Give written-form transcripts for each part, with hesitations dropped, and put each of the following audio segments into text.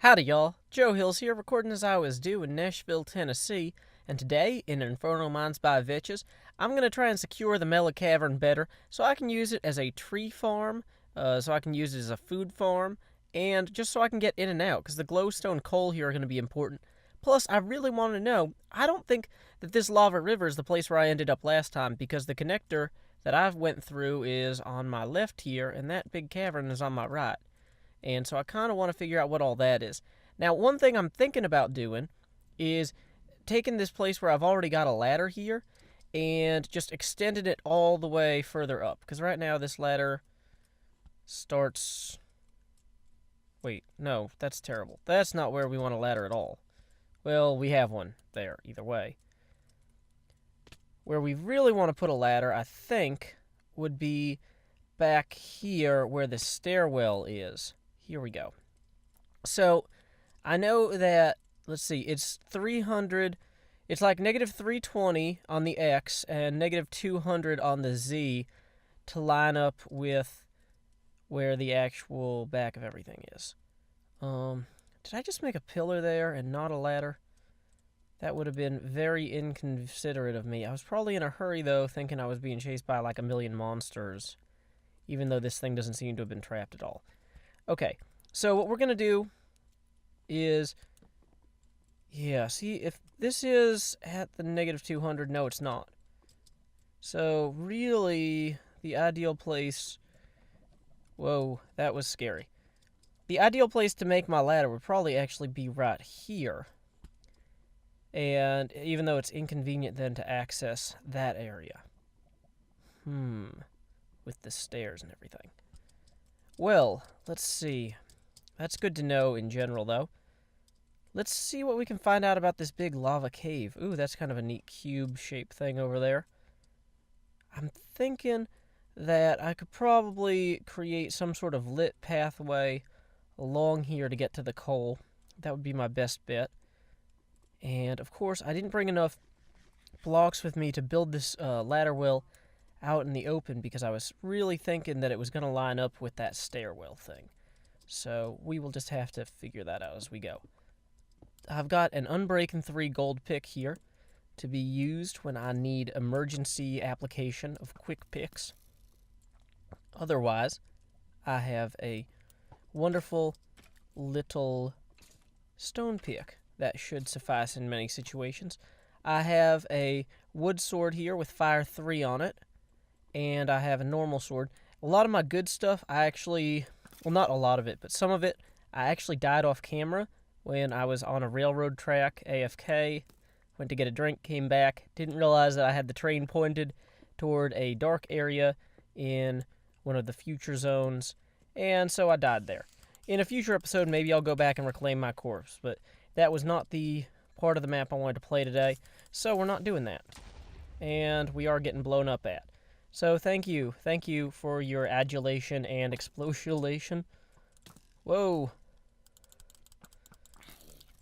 Howdy y'all, Joe Hills here, recording as I always do in Nashville, Tennessee, and today, in Inferno Mines by Vechs, I'm going to try and secure the Mellow Cavern better so I can use it as a tree farm, so I can use it as a food farm, and just so I can get in and out, because the glowstone coal here are going to be important. Plus, I really want to know, I don't think that this lava river is the place where I ended up last time, because the connector that I went through is on my left here, and that big cavern is on my right. And so I kind of want to figure out what all that is. Now, one thing I'm thinking about doing is taking this place where I've already got a ladder here and just extending it all the way further up. Because right now this ladder starts... Wait, no, that's terrible. That's not where we want a ladder at all. Well, we have one there, either way. Where we really want to put a ladder, I think, would be back here where the stairwell is. Here we go. So, I know that, let's see, it's 300, it's like negative 320 on the X and negative 200 on the Z to line up with where the actual back of everything is. Did I just make a pillar there and not a ladder? That would have been very inconsiderate of me. I was probably in a hurry, though, thinking I was being chased by like a million monsters, even though this thing doesn't seem to have been trapped at all. Okay, so what we're going to do is, yeah, see, if this is at the negative 200, no, it's not. So, really, the ideal place, whoa, that was scary. The ideal place to make my ladder would probably actually be right here. And even though it's inconvenient then to access that area. With the stairs and everything. Well, let's see. That's good to know in general, though. Let's see what we can find out about this big lava cave. Ooh, that's kind of a neat cube-shaped thing over there. I'm thinking that I could probably create some sort of lit pathway along here to get to the coal. That would be my best bet. And, of course, I didn't bring enough blocks with me to build this ladder well out in the open because I was really thinking that it was going to line up with that stairwell thing. So we will just have to figure that out as we go. I've got an Unbreaking 3 gold pick here to be used when I need emergency application of quick picks. Otherwise, I have a wonderful little stone pick that should suffice in many situations. I have a wood sword here with fire 3 on it, and I have a normal sword. A lot of my good stuff, I actually... Well, not a lot of it, but some of it, I actually died off camera when I was on a railroad track, AFK, went to get a drink, came back, didn't realize that I had the train pointed toward a dark area in one of the future zones, and so I died there. In a future episode, maybe I'll go back and reclaim my corpse, but that was not the part of the map I wanted to play today, so we're not doing that. And we are getting blown up at. So thank you for your adulation and explosion. Whoa.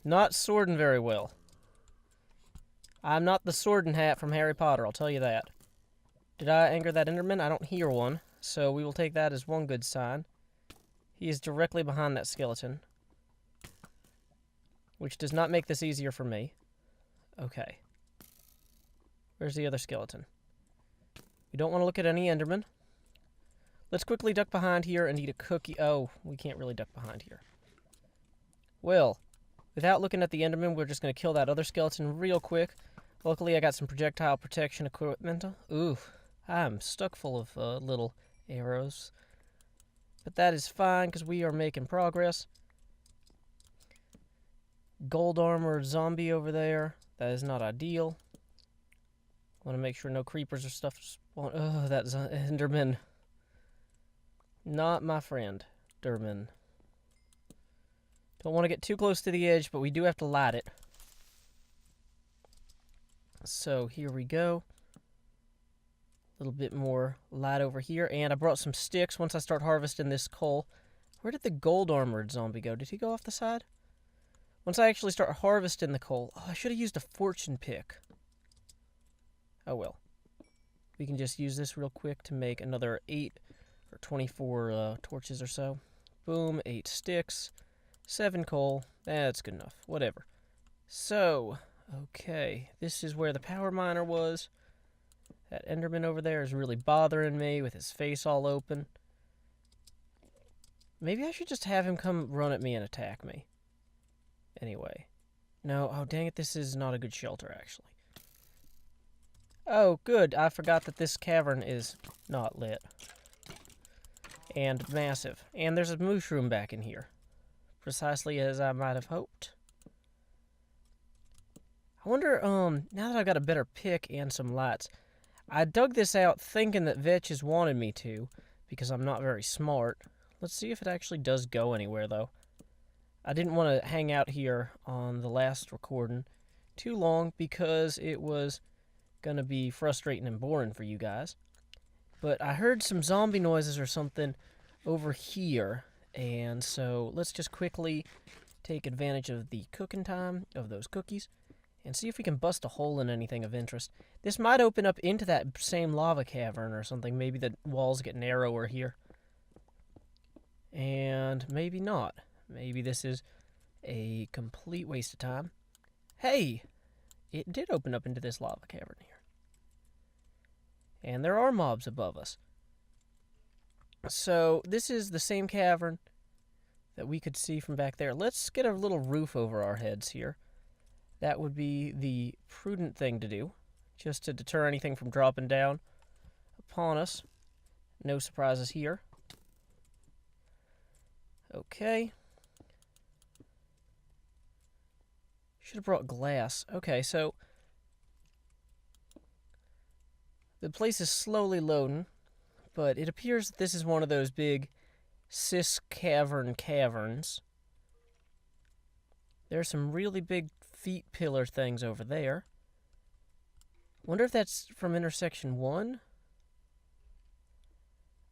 Not swording very well. I'm not the sword hat from Harry Potter, I'll tell you that. Did I anger that Enderman? I don't hear one, so we will take that as one good sign. He is directly behind that skeleton, which does not make this easier for me. Okay. Where's the other skeleton? We don't want to look at any Enderman. Let's quickly duck behind here and eat a cookie. Oh, we can't really duck behind here. Well, without looking at the Enderman, we're just going to kill that other skeleton real quick. Luckily, I got some projectile protection equipment. Ooh, I'm stuck full of little arrows. But that is fine, because we are making progress. Gold armored zombie over there. That is not ideal. Want to make sure no creepers or stuff spawn. Oh, that's Enderman. Not my friend, Derman. Don't want to get too close to the edge, but we do have to light it. So here we go. A little bit more light over here. And I brought some sticks once I start harvesting this coal. Where did the gold armored zombie go? Did he go off the side? Once I actually start harvesting the coal... Oh, I should have used a fortune pick. Oh well. We can just use this real quick to make another 8 or 24 torches or so. Boom, 8 sticks. 7 coal. That's good enough. Whatever. So, okay. This is where the power miner was. That Enderman over there is really bothering me with his face all open. Maybe I should just have him come run at me and attack me. Anyway. No, oh dang it, this is not a good shelter, actually. Oh, good. I forgot that this cavern is not lit. And massive. And there's a mushroom back in here. Precisely as I might have hoped. I wonder, now that I've got a better pick and some lights, I dug this out thinking that Vechs wanted me to, because I'm not very smart. Let's see if it actually does go anywhere, though. I didn't want to hang out here on the last recording too long, because it was going to be frustrating and boring for you guys. But I heard some zombie noises or something over here, and so let's just quickly take advantage of the cooking time of those cookies and see if we can bust a hole in anything of interest. This might open up into that same lava cavern or something. Maybe the walls get narrower here. And maybe not. Maybe this is a complete waste of time. Hey! It did open up into this lava cavern here. And there are mobs above us. So, this is the same cavern that we could see from back there. Let's get a little roof over our heads here. That would be the prudent thing to do, just to deter anything from dropping down upon us. No surprises here. Okay. Should have brought glass. Okay, so the place is slowly loading, but it appears that this is one of those big cavern caverns. There's some really big feet pillar things over there. Wonder if that's from intersection 1?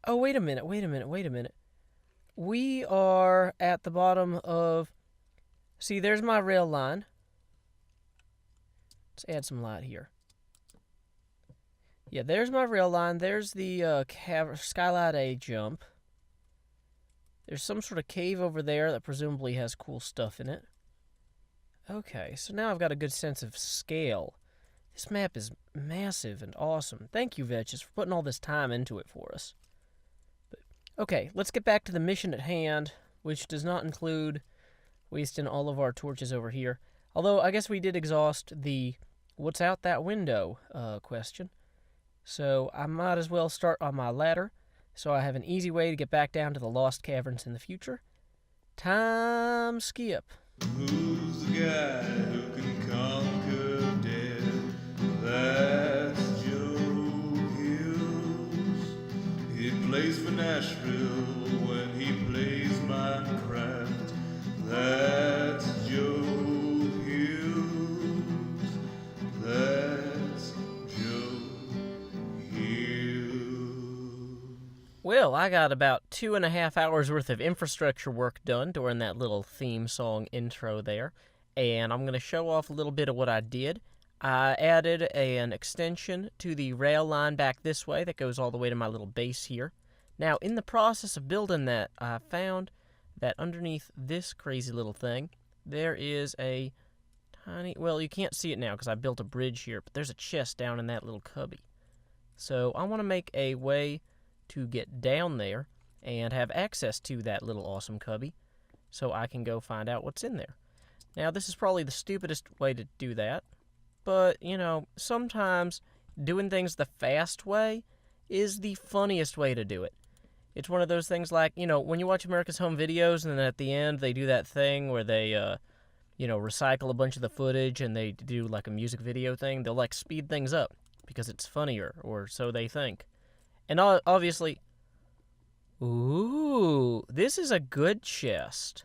Oh, wait a minute. We are at the bottom of... See, there's my rail line. Let's add some light here. Yeah, there's my rail line. There's the Skylight A jump. There's some sort of cave over there that presumably has cool stuff in it. Okay, so now I've got a good sense of scale. This map is massive and awesome. Thank you, Vechs, for putting all this time into it for us. But, okay, let's get back to the mission at hand, which does not include wasting all of our torches over here. Although, I guess we did exhaust the what's out that window question. So, I might as well start on my ladder, so I have an easy way to get back down to the lost caverns in the future. Time skip. Who's the guy who can conquer death? That's Joe Hills. He plays for Nashville when he plays Minecraft. That's Joe Hills. That's Joe Hills. Well, I got about 2.5 hours worth of infrastructure work done during that little theme song intro there, and I'm going to show off a little bit of what I did. I added an extension to the rail line back this way that goes all the way to my little base here. Now, in the process of building that, I found that underneath this crazy little thing, there is a tiny... Well, you can't see it now because I built a bridge here, but there's a chest down in that little cubby. So I want to make a way to get down there and have access to that little awesome cubby so I can go find out what's in there. Now, this is probably the stupidest way to do that, but, you know, sometimes doing things the fast way is the funniest way to do it. It's one of those things like, you know, when you watch America's Home Videos and then at the end they do that thing where they, you know, recycle a bunch of the footage and they do like a music video thing, they'll like speed things up because it's funnier, or so they think. And obviously, ooh, this is a good chest.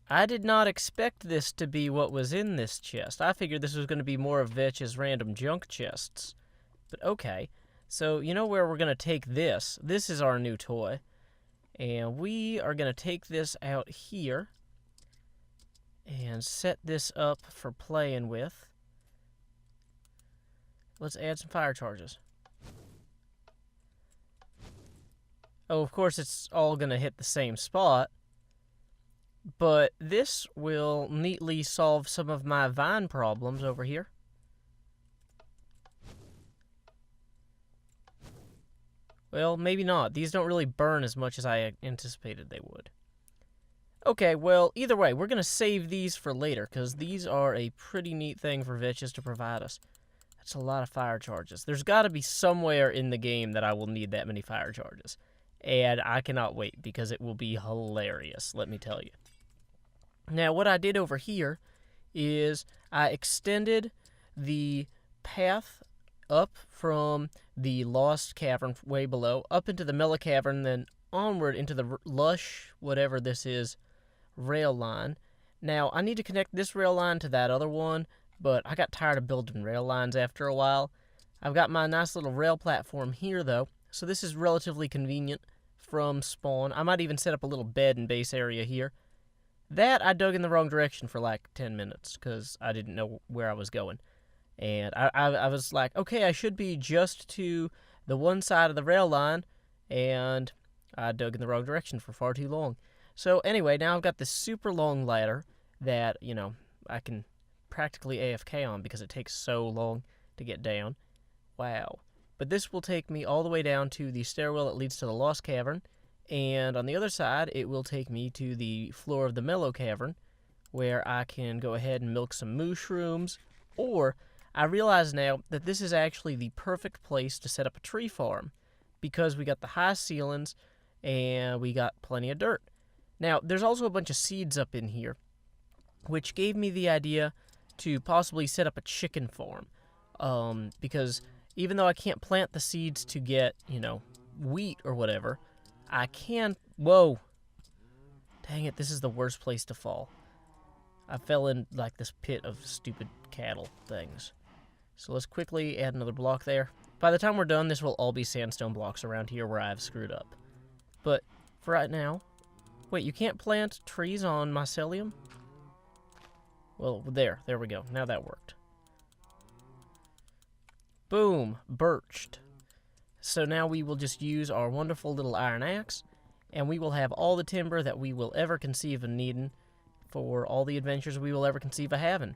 I did not expect this to be what was in this chest. I figured this was going to be more of Vech's random junk chests. But okay, so you know where we're going to take this? This is our new toy. And we are going to take this out here and set this up for playing with. Let's add some fire charges. Oh, of course, it's all going to hit the same spot. but this will neatly solve some of my vine problems over here. Well, maybe not. These don't really burn as much as I anticipated they would. Okay, well, either way, we're going to save these for later, because these are a pretty neat thing for Vechs to provide us. That's a lot of fire charges. There's got to be somewhere in the game that I will need that many fire charges. And I cannot wait, because it will be hilarious, let me tell you. Now, what I did over here is I extended the path up from the Lost Cavern way below, up into the Mellow Cavern, then onward into the lush, whatever this is, rail line. Now, I need to connect this rail line to that other one, but I got tired of building rail lines after a while. I've got my nice little rail platform here, though, so this is relatively convenient from spawn. I might even set up a little bed and base area here. That I dug in the wrong direction for like 10 minutes, because I didn't know where I was going. And I was like, okay, I should be just to the one side of the rail line, and I dug in the wrong direction for far too long. So anyway, now I've got this super long ladder that, I can practically AFK on because it takes so long to get down. Wow. But this will take me all the way down to the stairwell that leads to the Lost Cavern, and on the other side, it will take me to the floor of the Mellow Cavern, where I can go ahead and milk some mushrooms, or I realize now that this is actually the perfect place to set up a tree farm, because we got the high ceilings, and we got plenty of dirt. Now, there's also a bunch of seeds up in here, which gave me the idea to possibly set up a chicken farm, because even though I can't plant the seeds to get, wheat or whatever, I can... Whoa! Dang it, this is the worst place to fall. I fell in, like, this pit of stupid cattle things. So let's quickly add another block there. By the time we're done, this will all be sandstone blocks around here where I've screwed up. But for right now... Wait, you can't plant trees on mycelium? Well, there we go. Now that worked. Boom! Birched. So now we will just use our wonderful little iron axe, and we will have all the timber that we will ever conceive of needing for all the adventures we will ever conceive of having.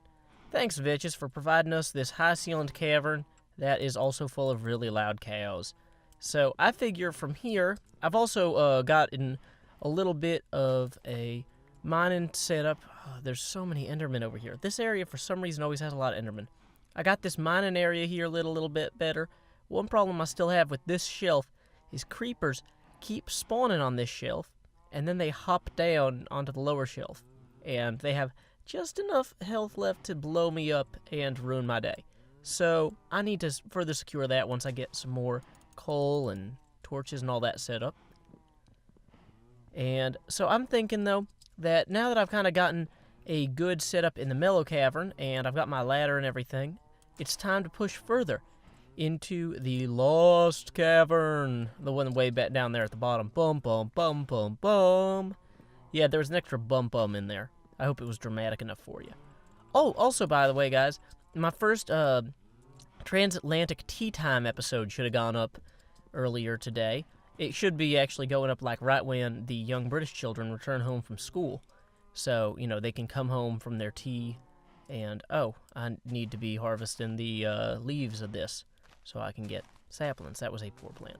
Thanks, Vechs, for providing us this high-ceilinged cavern that is also full of really loud cows. So I figure from here, I've also gotten a little bit of a mining setup. Oh, there's so many Endermen over here. This area, for some reason, always has a lot of Endermen. I got this mining area here a little bit better. One problem I still have with this shelf is creepers keep spawning on this shelf, and then they hop down onto the lower shelf, and they have just enough health left to blow me up and ruin my day. So I need to further secure that once I get some more coal and torches and all that set up. And so I'm thinking, though, that now that I've kind of gotten a good setup in the Mellow Cavern, and I've got my ladder and everything, it's time to push further into the Lost Cavern. The one way back down there at the bottom. Bum, bum, bum, bum, bum. Yeah, there was an extra bum, bum in there. I hope it was dramatic enough for you. Oh, also, by the way, guys, my first transatlantic tea time episode should have gone up earlier today. It should be actually going up like right when the young British children return home from school. So, they can come home from their tea and, oh, I need to be harvesting the leaves of this so I can get saplings. That was a poor plant.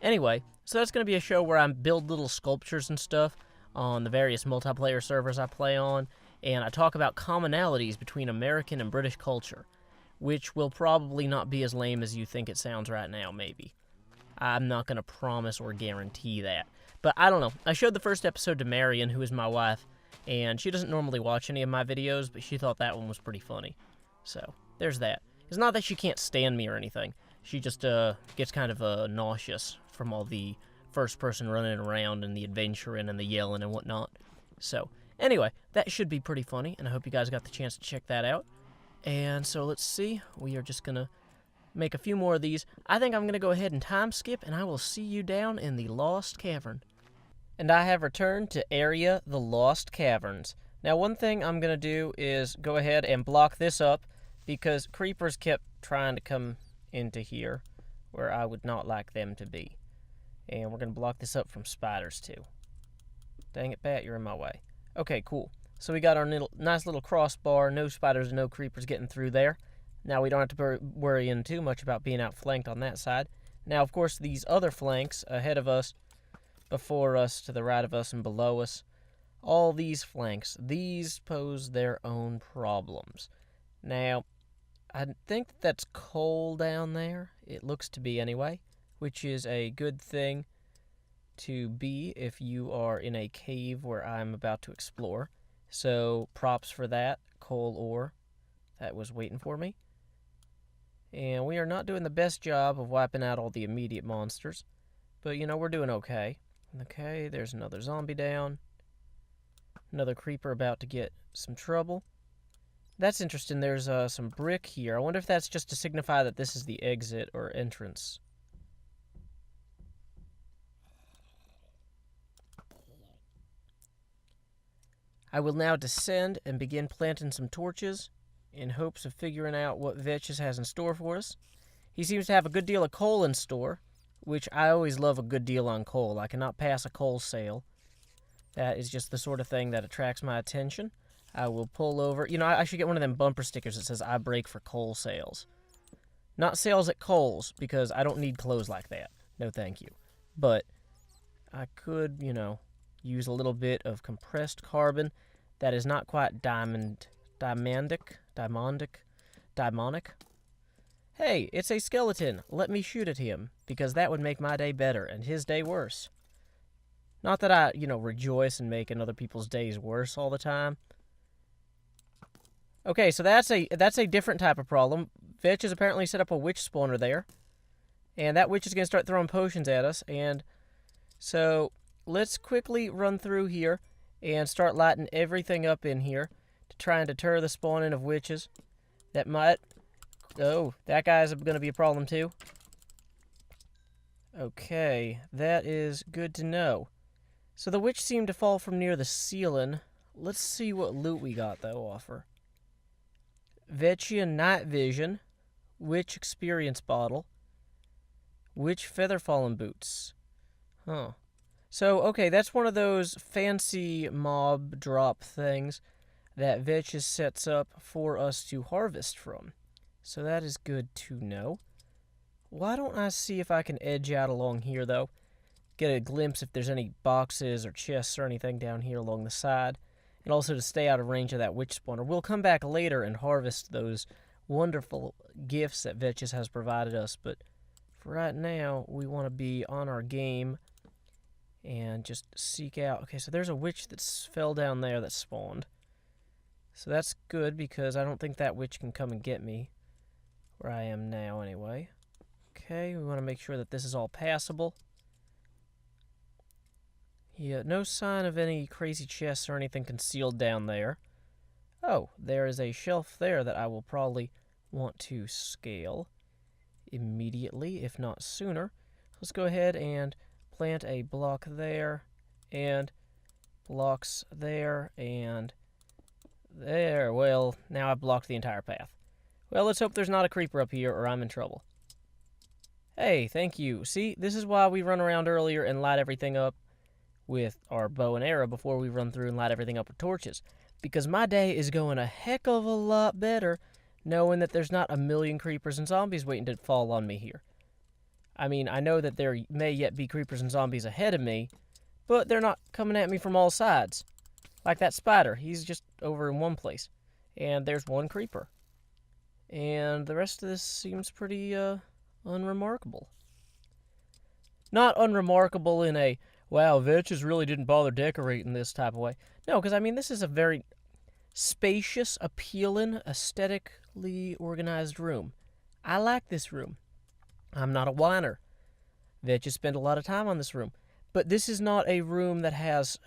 Anyway, so that's going to be a show where I build little sculptures and stuff on the various multiplayer servers I play on, and I talk about commonalities between American and British culture, which will probably not be as lame as you think it sounds right now, maybe. I'm not going to promise or guarantee that. But I don't know. I showed the first episode to Marion, who is my wife, and she doesn't normally watch any of my videos, but she thought that one was pretty funny. So, there's that. It's not that she can't stand me or anything. She just gets kind of nauseous from all the first person running around and the adventuring and the yelling and whatnot. So, anyway, that should be pretty funny, and I hope you guys got the chance to check that out. And so, let's see. We are just going to make a few more of these. I think I'm going to go ahead and time skip, and I will see you down in the Lost Cavern. And I have returned to area the Lost Caverns. Now, one thing I'm going to do is go ahead and block this up, because creepers kept trying to come into here where I would not like them to be. And we're going to block this up from spiders, too. Dang it, Bat, you're in my way. Okay, cool. So we got our nice little crossbar, no spiders, no creepers getting through there. Now we don't have to worry in too much about being outflanked on that side. Now, of course, these other flanks ahead of us, before us, to the right of us, and below us, all these flanks, these pose their own problems. Now, I think that's coal down there. It looks to be anyway, which is a good thing to be if you are in a cave where I'm about to explore. So props for that, coal ore. That was waiting for me. And we are not doing the best job of wiping out all the immediate monsters. But, you know, we're doing okay. Okay, there's another zombie down. Another creeper about to get some trouble. That's interesting. There's some brick here. I wonder if that's just to signify that this is the exit or entrance. I will now descend and begin planting some torches in hopes of figuring out what Vechs has in store for us. He seems to have a good deal of coal in store, which I always love a good deal on coal. I cannot pass a coal sale. That is just the sort of thing that attracts my attention. I will pull over. You know, I should get one of them bumper stickers that says, I break for coal sales. Not sales at Kohl's, because I don't need clothes like that. No thank you. But I could, you know, use a little bit of compressed carbon that is not quite diamonic. Hey, it's a skeleton. Let me shoot at him, because that would make my day better and his day worse. Not that I, you know, rejoice in making other people's days worse all the time. Okay, so that's a different type of problem. Vechs has apparently set up a witch spawner there. And that witch is going to start throwing potions at us. And so let's quickly run through here and start lighting everything up in here to try and deter the spawning of witches. That might... Oh, that guy's going to be a problem too. Okay, that is good to know. So the witch seemed to fall from near the ceiling. Let's see what loot we got, though, offer. Vechian Night Vision, Witch Experience Bottle, Witch Feather Fallen Boots. Huh. So, okay, that's one of those fancy mob drop things that Vechs sets up for us to harvest from. So that is good to know. Why don't I see if I can edge out along here, though? Get a glimpse if there's any boxes or chests or anything down here along the side. And also to stay out of range of that witch spawner. We'll come back later and harvest those wonderful gifts that Vechs has provided us. But for right now, we want to be on our game and just seek out. Okay, so there's a witch that fell down there that spawned. So that's good because I don't think that witch can come and get me where I am now anyway. Okay, we want to make sure that this is all passable. Yeah, no sign of any crazy chests or anything concealed down there. Oh, there is a shelf there that I will probably want to scale immediately, if not sooner. Let's go ahead and plant a block there, and blocks there, and there. Well, now I've blocked the entire path. Well, let's hope there's not a creeper up here, or I'm in trouble. Hey, thank you. See, this is why we run around earlier and light everything up with our bow and arrow before we run through and light everything up with torches. Because my day is going a heck of a lot better knowing that there's not a million creepers and zombies waiting to fall on me here. I mean, I know that there may yet be creepers and zombies ahead of me, but they're not coming at me from all sides. Like that spider, he's just over in one place. And there's one creeper. And the rest of this seems pretty, unremarkable. Not unremarkable in a, wow, Vechs really didn't bother decorating this type of way. No, because, I mean, this is a very spacious, appealing, aesthetically organized room. I like this room. I'm not a whiner. Vechs spent a lot of time on this room. But this is not a room that has,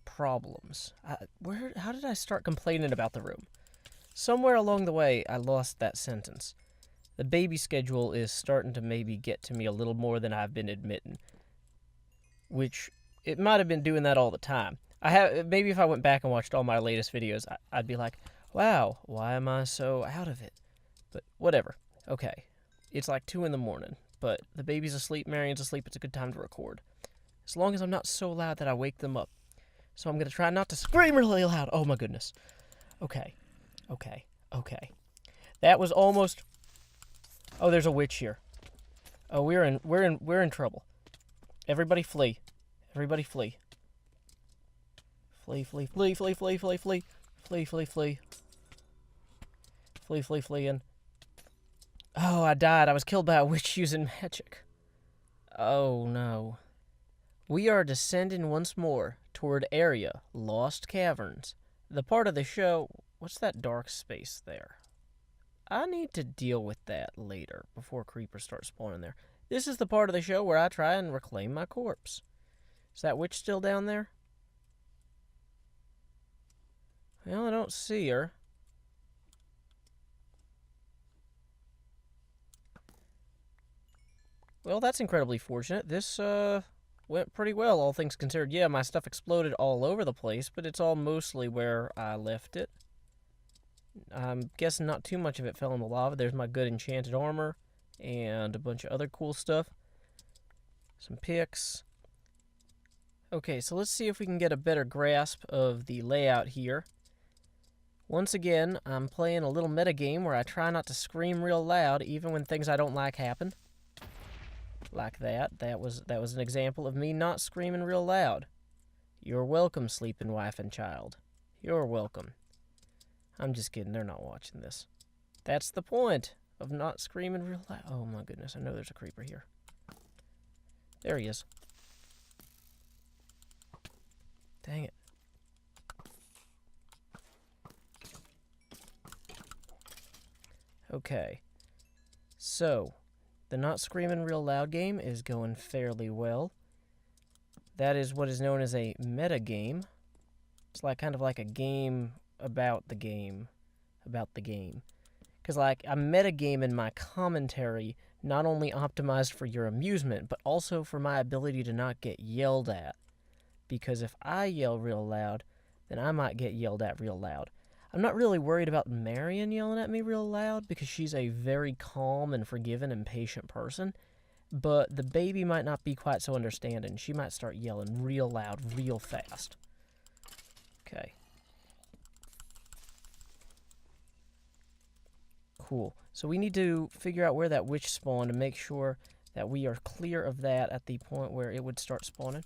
problems. How did I start complaining about the room? Somewhere along the way, I lost that sentence. The baby schedule is starting to maybe get to me a little more than I've been admitting. Which, it might have been doing that all the time. Maybe if I went back and watched all my latest videos, I'd be like, wow, why am I so out of it? But whatever. Okay. It's like 2 in the morning, but the baby's asleep, Marion's asleep, it's a good time to record. as long as I'm not so loud that I wake them up. So I'm going to try not to scream really loud. Oh, my goodness. Okay. That was almost... Oh, there's a witch here. Oh, we're in trouble. Everybody flee. Everybody flee. Flee. Flee. Oh, I died. I was killed by a witch using magic. Oh, no. We are descending once more toward area Lost Caverns. The part of the show... What's that dark space there? I need to deal with that later, before creepers start spawning there. This is the part of the show where I try and reclaim my corpse. Is that witch still down there? Well, I don't see her. Well, that's incredibly fortunate. This, went pretty well, all things considered. Yeah, my stuff exploded all over the place, but it's all mostly where I left it. I'm guessing not too much of it fell in the lava. There's my good enchanted armor and a bunch of other cool stuff. Some picks. Okay, so let's see if we can get a better grasp of the layout here. Once again, I'm playing a little metagame where I try not to scream real loud even when things I don't like happen. Like that. That was an example of me not screaming real loud. You're welcome, sleeping wife and child. You're welcome. I'm just kidding, they're not watching this. That's the point of not screaming real loud. Oh my goodness, I know there's a creeper here. There he is. Dang it. Okay. So, the not screaming real loud game is going fairly well. That is what is known as a meta game. It's like kind of like a game about the game. Because, like, I'm metagaming my commentary not only optimized for your amusement, but also for my ability to not get yelled at. Because if I yell real loud, then I might get yelled at real loud. I'm not really worried about Marion yelling at me real loud, because she's a very calm and forgiving and patient person. But the baby might not be quite so understanding. She might start yelling real loud, real fast. Okay. Cool. So we need to figure out where that witch spawned and make sure that we are clear of that at the point where it would start spawning.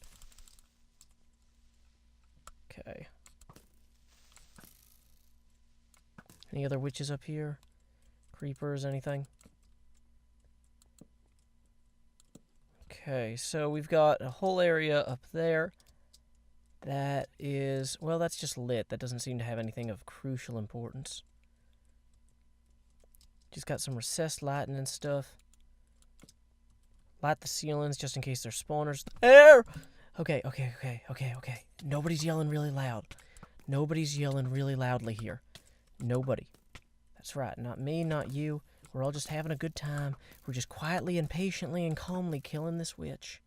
Okay. Any other witches up here? Creepers, anything? Okay, so we've got a whole area up there that is, well, that's just lit. That doesn't seem to have anything of crucial importance. Just got some recessed lighting and stuff. Light the ceilings just in case there's spawners there. Okay. Nobody's yelling really loud. Nobody's yelling really loudly here. Nobody. That's right. Not me, not you. We're all just having a good time. We're just quietly and patiently and calmly killing this witch.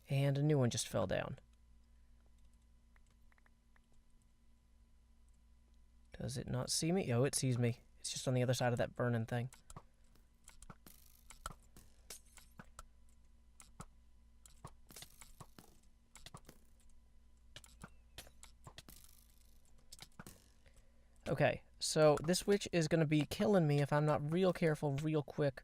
And a new one just fell down. Does it not see me? Oh, it sees me. It's just on the other side of that burning thing. Okay, so this witch is going to be killing me if I'm not real careful, real quick.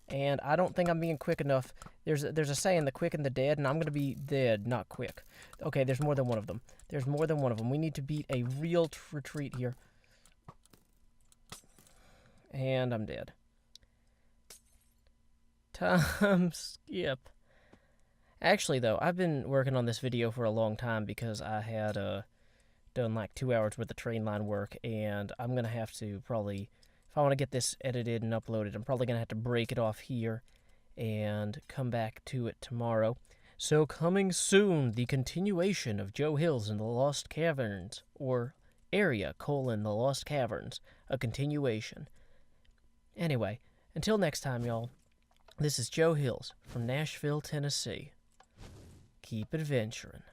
And I don't think I'm being quick enough. There's a saying, the quick and the dead, and I'm going to be dead, not quick. Okay, there's more than one of them. There's more than one of them. We need to beat a real retreat here. And I'm dead. Time skip. Actually, though, I've been working on this video for a long time because I had done like 2 hours worth of train line work, and I'm going to have to probably, if I want to get this edited and uploaded, I'm probably going to have to break it off here and come back to it tomorrow. So coming soon, the continuation of Joe Hills and the Lost Caverns, or Area, the Lost Caverns, a continuation. Anyway, until next time, y'all, this is Joe Hills from Nashville, Tennessee. Keep adventuring.